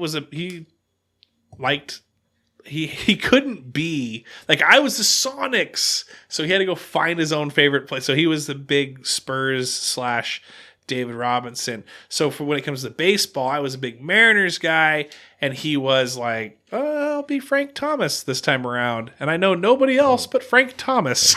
couldn't be like, I was the Sonics, so he had to go find his own favorite place. So he was the big Spurs / David Robinson. So for when it comes to baseball, I was a big Mariners guy, and he was like, oh, I'll be Frank Thomas this time around, and I know nobody else but Frank Thomas.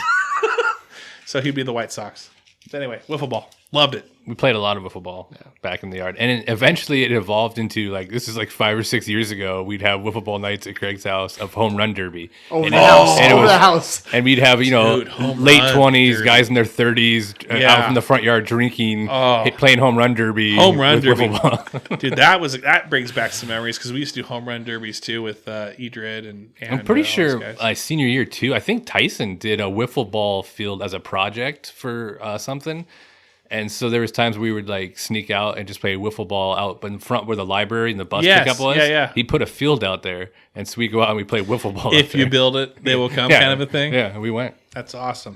So he'd be the White Sox. But anyway, wiffle ball, loved it. We played a lot of wiffle ball back in the yard. And eventually it evolved into this is like 5 or 6 years ago, we'd have wiffle ball nights at Craig's house of home run derby. Over the house. And we'd have, late 20s, derby. Guys in their 30s out in the front yard drinking, playing home run derby. Home run derby. Dude, that brings back some memories because we used to do home run derbies too with Edred and I'm pretty sure senior year too, I think Tyson did a wiffle ball field as a project for something. And so there was times we would sneak out and just play wiffle ball out in front where the library and the bus pickup was. Yeah. He put a field out there, and so we go out and we play wiffle ball. If you build it, they will come, kind of a thing. Yeah, we went. That's awesome.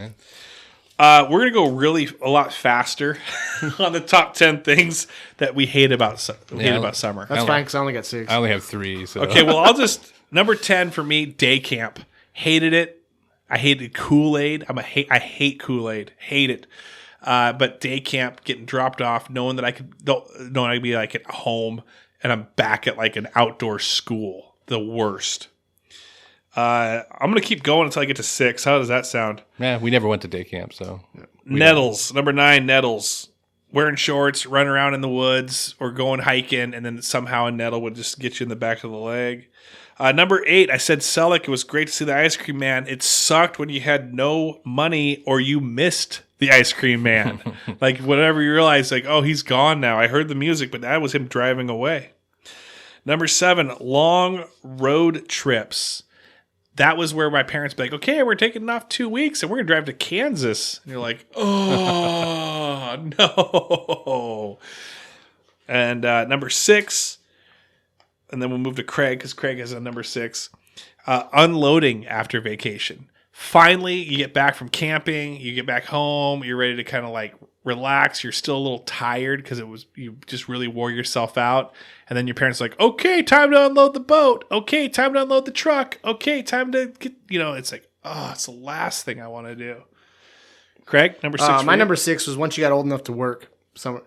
Yeah. We're gonna go a lot faster on the top 10 things that we hate about summer. That's fine because I only got 6. I only have 3. So. Okay, well I'll just number 10 for me, day camp. Hated it. I hated Kool-Aid. I hate Kool-Aid. Hate it. But day camp, getting dropped off, knowing I could be like at home and I'm back at like an outdoor school. The worst. I'm going to keep going until I get to 6. How does that sound? Yeah, we never went to day camp, so. Nettles. Number 9, nettles. Wearing shorts, running around in the woods or going hiking, and then somehow a nettle would just get you in the back of the leg. Number 8, I said Selleck. It was great to see the ice cream man. It sucked when you had no money or you missed the ice cream man. Like whenever you realize, oh, he's gone now. I heard the music, but that was him driving away. Number 7, long road trips. That was where my parents would be like, okay, we're taking off 2 weeks and we're going to drive to Kansas. And you're like, oh, no. And number 6, and then we'll move to Craig because Craig has a number 6, unloading after vacation. Finally, you get back from camping, you get back home, you're ready to kind of relax. You're still a little tired because you just really wore yourself out. And then your parents are like, okay, time to unload the boat. Okay, time to unload the truck. Okay, time to get, it's like, oh, it's the last thing I want to do. Craig, number 6. My number 6 was once you got old enough to work,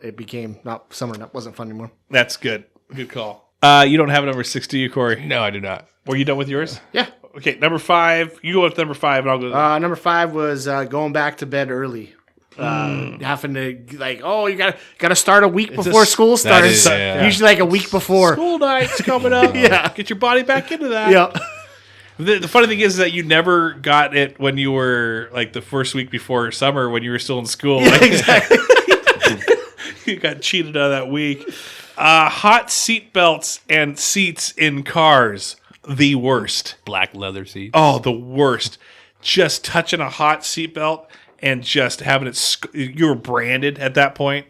it became not summer, that wasn't fun anymore. That's good. Good call. You don't have a number 6, do you, Corey? No, I do not. Were you done with yours? Yeah. Okay, number 5. You go with number 5, and I'll go. Number 5 was going back to bed early. Having to you gotta start a week before school starts. Usually a week before. School night's coming up. Yeah, get your body back into that. Yeah. The funny thing is that you never got it when you were the first week before summer when you were still in school. Yeah, exactly. You got cheated out of that week. Hot seat belts and seats in cars. The worst. Black leather seats. Oh, the worst. Just touching a hot seatbelt and just having it. You were branded at that point.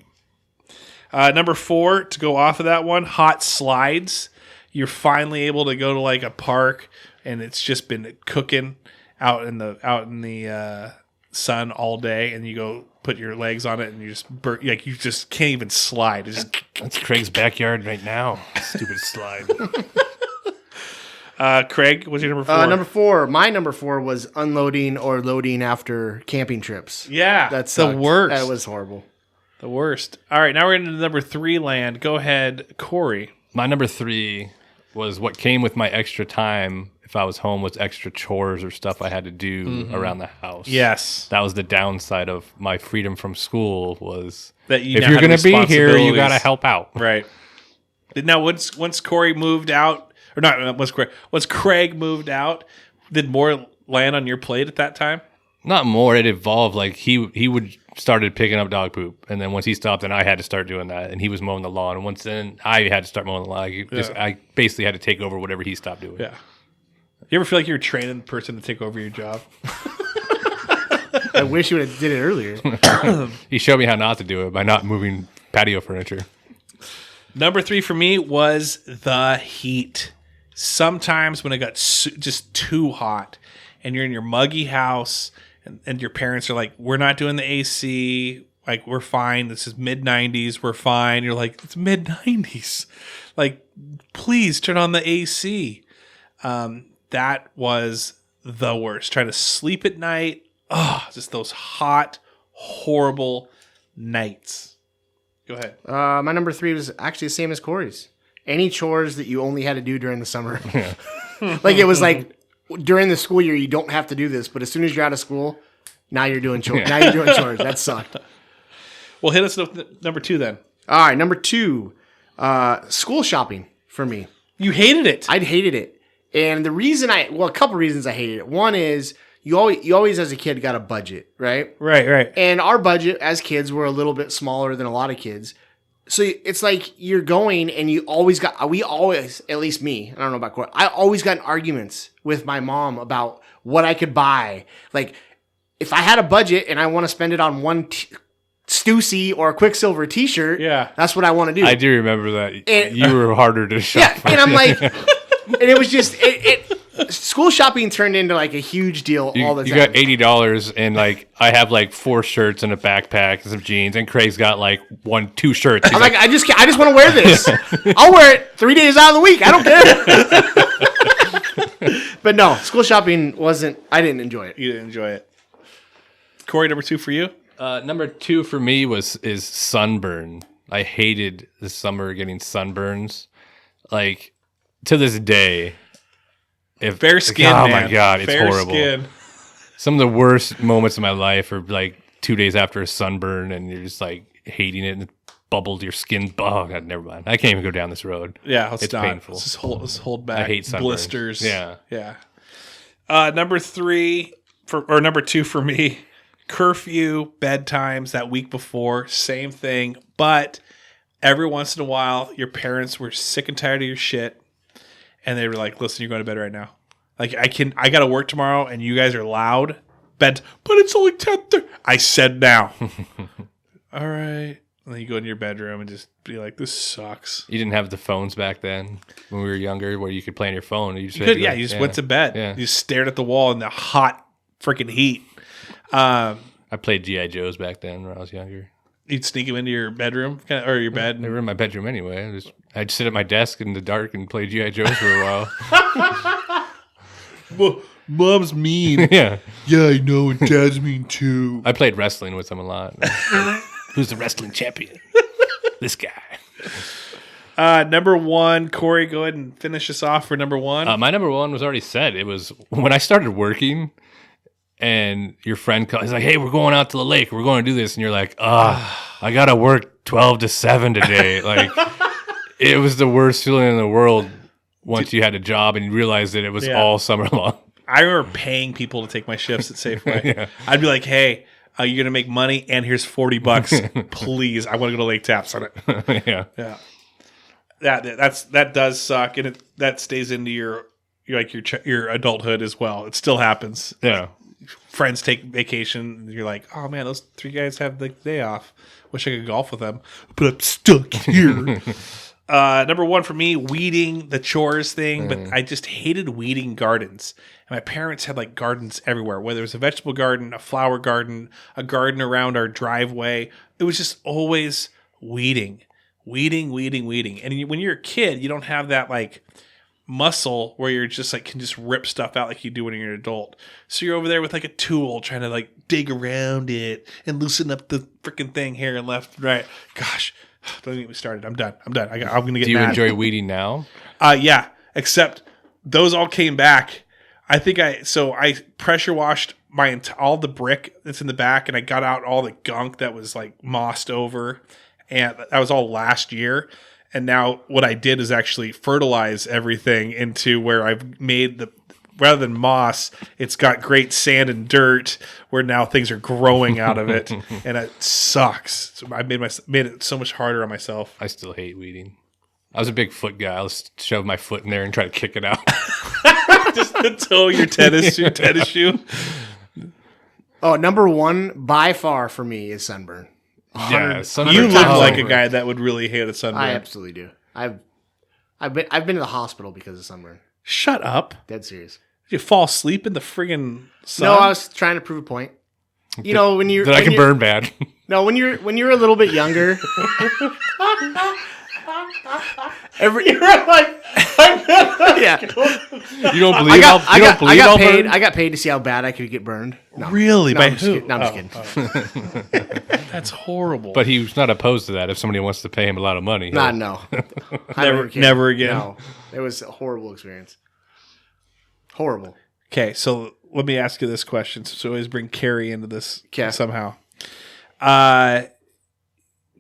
Number 4, to go off of that one, hot slides. You're finally able to go to like a park, and it's just been cooking out in the sun all day, and you go put your legs on it, and you just like you just can't even slide. It's just That's Craig's backyard right now. Stupid slide. Craig, what's your number 4? Number 4. My number 4 was unloading or loading after camping trips. Yeah, That's the worst. That was horrible. The worst. All right, now we're into number 3 land. Go ahead, Corey. My number 3 was what came with my extra time if I was home was extra chores or stuff I had to do around the house. Yes. That was the downside of my freedom from school was That you if now you're had going to be here, you responsibilities. got to help out. Right. Now, once Corey moved out, or not, once Craig moved out, did more land on your plate at that time? Not more. It evolved. Like he would started picking up dog poop, and then once he stopped, then I had to start doing that, and he was mowing the lawn. And once then, I had to start mowing the lawn. I basically had to take over whatever he stopped doing. Yeah. You ever feel like you're training the person to take over your job? I wish you would have did it earlier. He showed me how not to do it by not moving patio furniture. Number 3 for me was the heat. Sometimes when it got just too hot, and you're in your muggy house, and your parents are like, "We're not doing the AC. Like, we're fine. This is mid-90s. We're fine." You're like, "It's mid-90s. Like, please turn on the AC." That was the worst. Trying to sleep at night. Oh, just those hot, horrible nights. Go ahead. My number 3 was actually the same as Corey's. Any chores that you only had to do during the summer. Like it was like during the school year, you don't have to do this, but as soon as you're out of school, now you're doing chores. Now you're doing chores. That sucked. Well, hit us with number 2 then. All right, number 2, school shopping for me. You hated it. I'd hated it. And the reason a couple reasons I hated it. One is you always as a kid got a budget, right? Right. And our budget as kids were a little bit smaller than a lot of kids. So it's like you're going and we always, at least me, I don't know about Corey, I always got in arguments with my mom about what I could buy. Like if I had a budget and I want to spend it on one Stussy or a Quicksilver t-shirt, Yeah. that's what I want to do. I do remember that. And- You were harder to shop. Yeah, and I'm like, and it was just, school shopping turned into like a huge deal all the You time. got $80, and like I have like 4 shirts and a backpack and some jeans, and Craig's got like 2 shirts. He's I'm like, I just want to wear this. I'll wear it 3 days out of the week. I don't care. But no, school shopping I didn't enjoy it. You didn't enjoy it. Corey, number 2 for you? Number 2 for me is sunburn. I hated the summer getting sunburns. Like to this day, Fair skin, oh man. my god, it's Fair horrible. Skin. Some of the worst moments of my life are like 2 days after a sunburn, and you're just like hating it, and it bubbled your skin. Oh god, never mind. I can't even go down this road. Yeah, it's not. painful. Let's hold back. I hate sunburns. Blisters. Yeah. Number 2 for me. Curfew, bedtimes that week before, same thing. But every once in a while, your parents were sick and tired of your shit, and they were like, "Listen, you're going to bed right now. Like I got to work tomorrow, and you guys are loud. But it's only 10:30." I said now. All right. And then you go in your bedroom and just be like, "This sucks." You didn't have the phones back then when we were younger, where you could play on your phone. You just You just went to bed. Yeah. You just stared at the wall in the hot freaking heat. I played G.I. Joes back then when I was younger. You'd sneak them into your bedroom or your bed. They were in my bedroom anyway. I'd sit at my desk in the dark and play G.I. Joes for a while. Mom's mean. Yeah. Yeah, I know. And Dad's mean too. I played wrestling with them a lot. Who's the wrestling champion? This guy. Number 1, Corey, go ahead and finish us off for number 1. My number 1 was already said. It was when I started working, and your friend calls. He's like, "Hey, we're going out to the lake. We're going to do this," and you're like, I gotta work 12 to 7 today." Like, it was the worst feeling in the world once you had a job and you realized that it was all summer long. I remember paying people to take my shifts at Safeway. I'd be like, "Hey, You're going to make money, and here's $40. Please, I want to go to Lake Taps on it. Yeah. Yeah. That does suck, and that stays into your adulthood as well. It still happens. Yeah. Friends take vacation, and you're like, oh man, those 3 guys have the day off. Wish I could golf with them, but I'm stuck here. Number 1 for me, weeding, the chores thing, but I just hated weeding gardens. And my parents had like gardens everywhere, whether it was a vegetable garden, a flower garden, a garden around our driveway. It was just always weeding. And when you're a kid, you don't have that like muscle where you're just like can just rip stuff out like you do when you're an adult. So you're over there with like a tool trying to like dig around it and loosen up the freaking thing here and left and right. Gosh, don't get me started. I'm done. I'm going to get mad. Do you enjoy weeding now? Yeah, except those all came back. I pressure washed all the brick that's in the back, and I got out all the gunk that was like mossed over, and that was all last year. And now what I did is actually fertilize everything into where I've made rather than moss, it's got great sand and dirt where now things are growing out of it, and it sucks. So I made it so much harder on myself. I still hate weeding. I was a big foot guy. I'll shove my foot in there and try to kick it out. Just to toe your tennis shoe. Oh, number 1 by far for me is sunburn. Yeah, sunburn. You look times like over. a guy that would really hate a sunburn. I absolutely do. I've been to the hospital because of sunburn. Shut up. Dead serious. Did you fall asleep in the friggin' sun? No, I was trying to prove a point. You know, when you're that I can burn bad. No, when you're a little bit younger. You're like, yeah. You don't believe I got paid to see how bad I could get burned. No. Really? No, By I'm just who? kidding. No, I'm just kidding. That's horrible. But he's not opposed to that if somebody wants to pay him a lot of money. No. Never again. No, it was a horrible experience. Horrible. Okay, so let me ask you this question. So always bring Carrie into this somehow.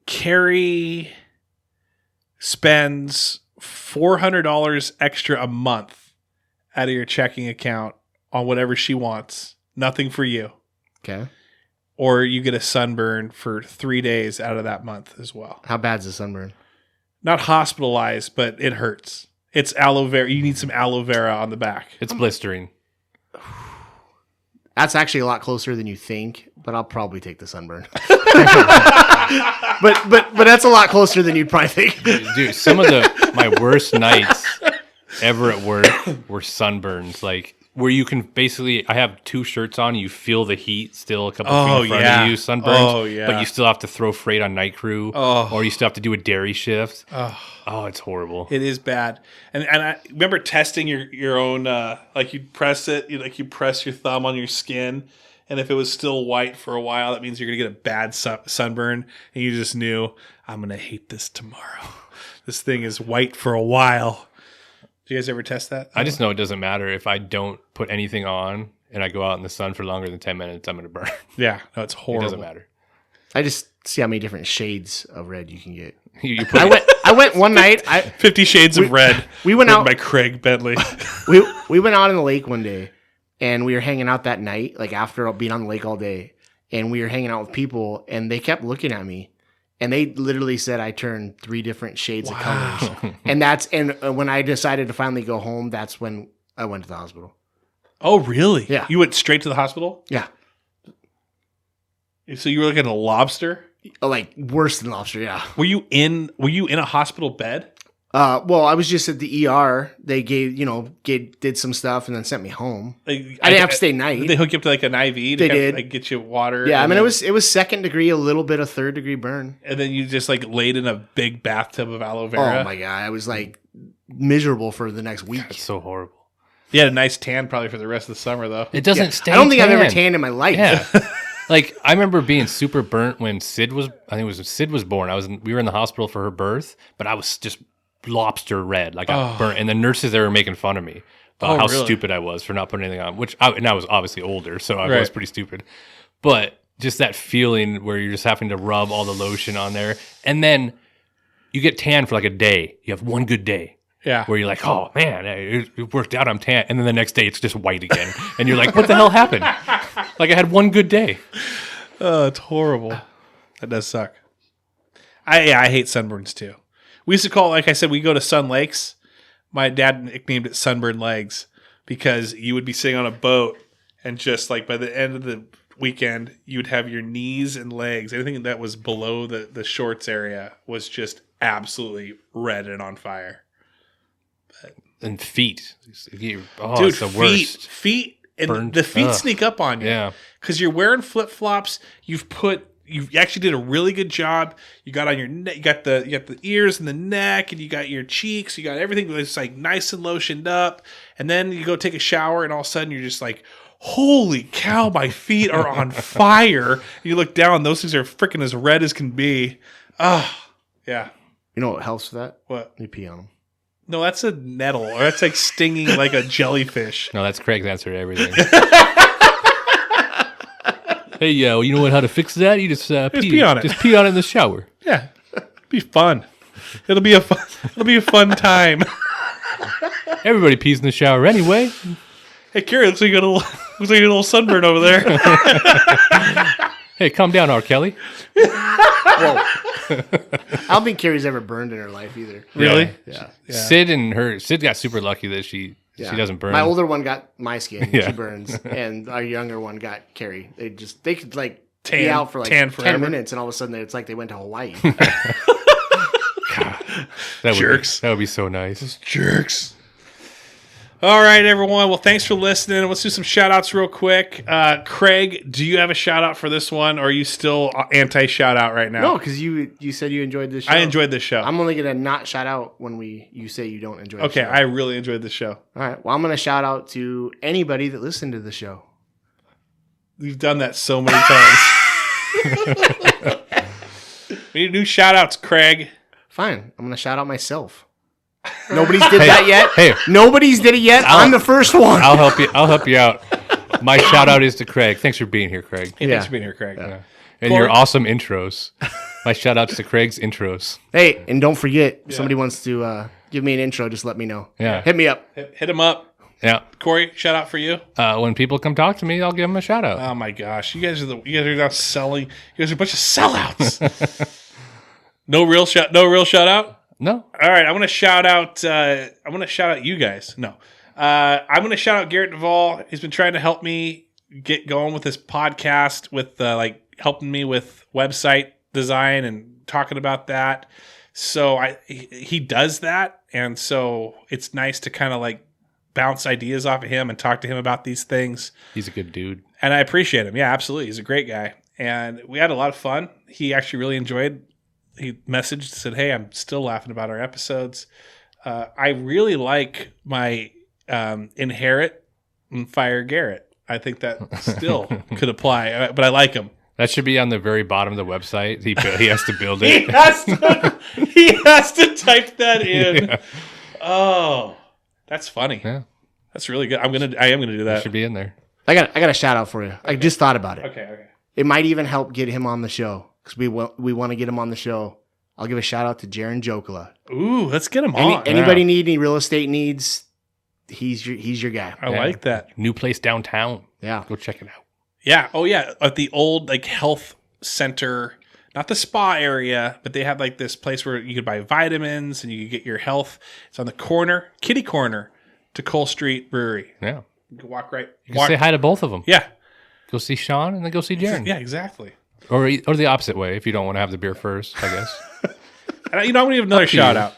Carrie spends $400 extra a month out of your checking account on whatever she wants. Nothing for you. Okay. Or you get a sunburn for 3 days out of that month as well. How bad's the sunburn? Not hospitalized, but it hurts. It's aloe vera. You need some aloe vera on the back. It's blistering. That's actually a lot closer than you think, but I'll probably take the sunburn. but that's a lot closer than you'd probably think. Dude, some of my worst nights ever at work were sunburns. Like where you can basically, I have 2 shirts on, you feel the heat still a couple feet in front of you, sunburns, but you still have to throw freight on night crew, or you still have to do a dairy shift. Oh, it's horrible. It is bad. And I remember testing your own, like you'd press it, you press your thumb on your skin, and if it was still white for a while, that means you're going to get a bad sunburn, and you just knew, I'm going to hate this tomorrow. This thing is white for a while. Do you guys ever test that? I just know it doesn't matter. If I don't put anything on and I go out in the sun for longer than 10 minutes, I'm going to burn. Yeah, no, it's horrible. It doesn't matter. I just see how many different shades of red you can get. You put I went one night. 50 Shades of Red. We went out by Craig Bentley. we went out on the lake one day, and we were hanging out that night, like after being on the lake all day, and we were hanging out with people, and they kept looking at me. And they literally said I turned 3 different shades of colors. And when I decided to finally go home, that's when I went to the hospital. Oh, really? Yeah. You went straight to the hospital? Yeah. So you were looking at a lobster? Like worse than lobster, yeah. Were you in a hospital bed? Well, I was just at the ER. They did some stuff and then sent me home. I didn't have to stay night. Did they hook you up to like an IV? They did. Like get you water? Yeah, I mean, it was 2nd degree, a little bit of 3rd degree burn. And then you just like laid in a big bathtub of aloe vera? Oh my God. I was like miserable for the next week. It's so horrible. You had a nice tan probably for the rest of the summer though. It doesn't stay I don't think I've ever tan. tanned in my life. Yeah. Like I remember being super burnt when Sid was born. We were in the hospital for her birth, but I was just lobster red, like I burnt, and the nurses there were making fun of me about how stupid I was for not putting anything on. And I was obviously older, so I was pretty stupid. But just that feeling where you're just having to rub all the lotion on there, and then you get tan for like a day. You have one good day, where you're like, oh man, it worked out. I'm tan, and then the next day it's just white again, and you're like, what the hell happened? Like I had one good day. Oh, it's horrible. That does suck. I hate sunburns too. We used to call it, like I said, we go to Sun Lakes. My dad nicknamed it Sunburn Legs because you would be sitting on a boat and just like by the end of the weekend, you would have your knees and legs, anything that was below the shorts area was just absolutely red and on fire. And feet. Dude, it's the worst. Feet, and Burned. the feet sneak up on you. Yeah. Because you're wearing flip-flops. You actually did a really good job. You got on your neck, you got the ears and the neck, and you got your cheeks, you got everything that's like nice and lotioned up. And then you go take a shower, and all of a sudden you're just like, holy cow, my feet are on fire. And you look down, those things are freaking as red as can be. Yeah. You know what helps with that? What? You pee on them. No, that's a nettle, or that's like stinging like a jellyfish. No, that's Craig's answer to everything. Hey, you know what? How to fix that? You just pee on it. Just pee on it in the shower. Yeah, it'll be fun. It'll be a fun time. Everybody pees in the shower anyway. Hey, Carrie, looks like you got a little sunburn over there. Hey, calm down, R. Kelly. Whoa. I don't think Carrie's ever burned in her life either. Really? Yeah. Sid got super lucky that she doesn't burn. My older one got my skin. Yeah. She burns. And our younger one got Carrie. They could like Tan- be out for like tan 10 forever. minutes and all of a sudden it's like they went to Hawaii. Jerks. That would be so nice. Jerks. All right, everyone. Well, thanks for listening. Let's do some shout-outs real quick. Craig, do you have a shout-out for this one, or are you still anti-shout-out right now? No, because you said you enjoyed this show. I enjoyed this show. I'm only going to not shout out when you say you don't enjoy the Okay, show. I really enjoyed this show. All right. Well, I'm going to shout out to anybody that listened to the show. You've done that so many times. We need new shout-outs, Craig. Fine. I'm going to shout out myself. Nobody's did that yet. Hey. Nobody's did it yet. I'm the first one. I'll help you out. My shout out is to Craig. Thanks for being here, Craig. Hey, thanks for being here, Craig. Yeah. And your awesome intros. My shout outs to Craig's intros. Hey, and don't forget, if somebody wants to give me an intro, just let me know. Yeah. Hit me up. Hit him up. Yeah. Corey, shout out for you. When people come talk to me, I'll give them a shout out. Oh my gosh, you guys are now selling. You guys are a bunch of sellouts. No real shout out. No. All right, I'm gonna shout out you guys. No, I'm gonna shout out Garrett Duvall. He's been trying to help me get going with this podcast, with like helping me with website design and talking about that. So he does that, and so it's nice to kind of like bounce ideas off of him and talk to him about these things. He's a good dude. And I appreciate him. Yeah, absolutely. He's a great guy. And we had a lot of fun. He actually really enjoyed. He messaged, said, "Hey, I'm still laughing about our episodes. I really like my inherit and fire Garrett. I think that still could apply, but I like him." That should be on the very bottom of the website. He has to build it. he has to type that in. Yeah. Oh, that's funny. Yeah. That's really good. I am gonna do that. It should be in there. I got a shout out for you. I just thought about it. Okay. It might even help get him on the show because we want to get him on the show. I'll give a shout out to Jaron Jokala. Ooh, let's get him on. Anybody need any real estate needs? He's your guy. I like that. New place downtown. Yeah, go check it out. Yeah. Oh yeah, at the old like health center, not the spa area, but they have like this place where you could buy vitamins and you could get your health. It's on the corner, kitty corner, to Cole Street Brewery. Yeah, you can walk right. You can say hi to both of them. Yeah. Go see Sean and then go see Jaron. Yeah, exactly. Or the opposite way if you don't want to have the beer first, I guess. And I'm going to give another shout out.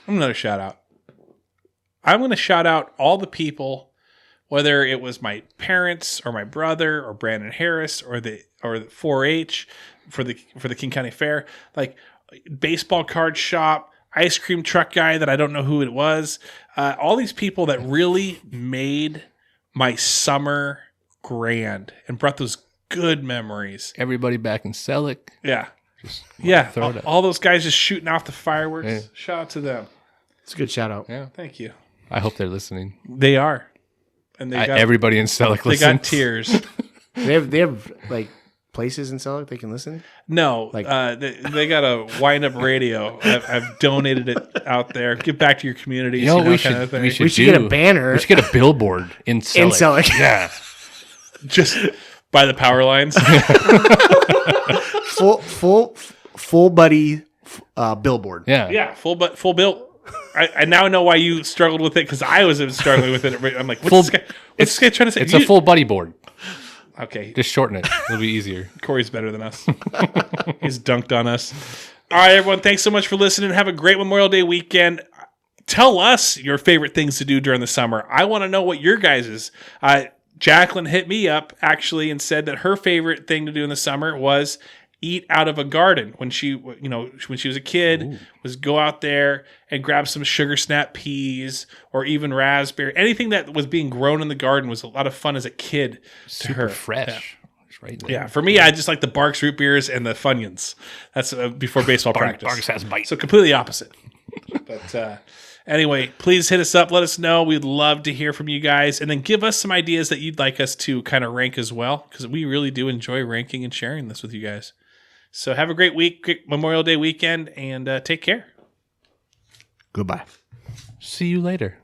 I'm going to shout out all the people, whether it was my parents or my brother or Brandon Harris or the 4-H for the King County Fair, like baseball card shop, ice cream truck guy that I don't know who it was. All these people that really made my summer grand and brought those good memories. Everybody back in Selleck. Yeah. Throw it up. All those guys just shooting off the fireworks. Yeah. Shout out to them. It's a good shout out. Yeah. Thank you. I hope they're listening. They are. And they got everybody in Selleck they listens. got tears. They have like places in Selleck they can listen. No, Like- they got a wind up radio. I've donated it out there. Give back to your communities. You know, we kind should- of thing. we should- We should get a banner We should get a billboard in Selleck. in Selleck. Yeah. Just By the power lines. full buddy billboard. Yeah. Yeah, full bill. I now know why you struggled with it, because I was struggling with it. I'm like, what's this guy trying to say? It's a full buddy board. Okay, Just shorten it. It'll be easier. Corey's better than us. He's dunked on us. All right, everyone. Thanks so much for listening. Have a great Memorial Day weekend. Tell us your favorite things to do during the summer. I want to know what your guys' is. Jacqueline hit me up actually and said that her favorite thing to do in the summer was eat out of a garden. When she was a kid, was go out there and grab some sugar snap peas or even raspberry. Anything that was being grown in the garden was a lot of fun as a kid. Super fresh. It's right there. Yeah, for me, I just like the Barks root beers and the Funyuns. That's before baseball practice. Barks has bite. So completely opposite. But anyway, please hit us up. Let us know. We'd love to hear from you guys. And then give us some ideas that you'd like us to kind of rank as well, because we really do enjoy ranking and sharing this with you guys. So have a great week, great Memorial Day weekend, and take care. Goodbye. See you later.